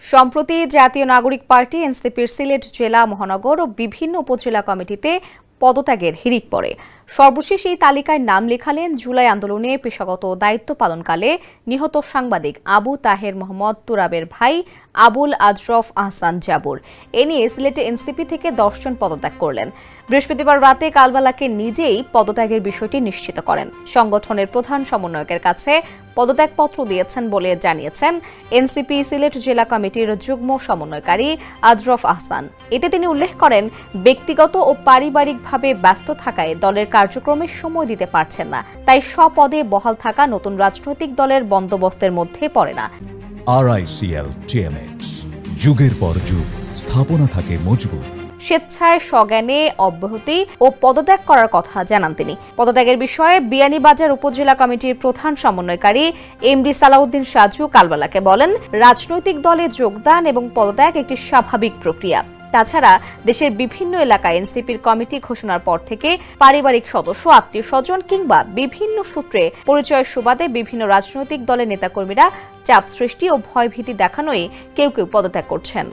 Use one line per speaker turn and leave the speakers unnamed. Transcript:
সম্প্রতি জাতীয় নাগরিক পার্টি এনসিপির সিলেট জেলা মহানগর ও বিভিন্ন উপজেলা কমিটিতে পদত্যাগের হিড়িক পড়ে। সর্বশেষ এই তালিকায় নাম লেখালেন জুলাই আন্দোলনে পেশাগত দায়িত্ব পালনকালে নিহত সাংবাদিক আবু তাহের মোহাম্মদ তুরাবের ভাই আবুল আজরফ আহসান জাবুর। এ নিয়ে সিলেটে এনসিপি থেকে 10 জন পদত্যাগ করলেন। বৃহস্পতিবার রাতে কালবালাকে নিজেই পদত্যাগের বিষয়টি নিশ্চিত করেন। সংগঠনের প্রধান সমন্বয়কের কাছে পদত্যাগপত্র দিয়েছেন বলে জানিয়েছেন এনসিপি সিলেট জেলা কমিটির যুগ্ম সমন্বয়কারী আজরফ আহসান। এতে তিনি উল্লেখ করেন, ব্যক্তিগত ও পারিবারিকভাবে ব্যস্ত থাকায় দলের কার্যক্রমে সময় দিতে পারছেন না, তাই স্বপদে বহাল থাকা নতুন রাজনৈতিক দলের বন্দোবস্তের মধ্যে পড়ে না।
RICL TMX, যুগের পর যুগ স্থাপনা থাকে মজবুত।
স্বেচ্ছায় সজ্ঞানে অব্যাহতি ও পদত্যাগ করার কথা জানান তিনি। পদত্যাগের বিষয়ে বিয়ানীবাজার উপজেলা কমিটির প্রধান সমন্বয়কারী এমডি সালাউদ্দিন সাজু কালবালাকে বলেন, রাজনৈতিক দলে যোগদান এবং পদত্যাগ একটি স্বাভাবিক প্রক্রিয়া। তাছাড়া দেশের বিভিন্ন এলাকায় এনসিপির কমিটি ঘোষণার পর থেকে পারিবারিক সদস্য, আত্মীয় স্বজন কিংবা বিভিন্ন সূত্রে পরিচয়ের সুবাদে বিভিন্ন রাজনৈতিক দলের নেতাকর্মীরা চাপ সৃষ্টি ও ভয়ভীতি দেখানোয় কেউ কেউ পদত্যাগ করছেন।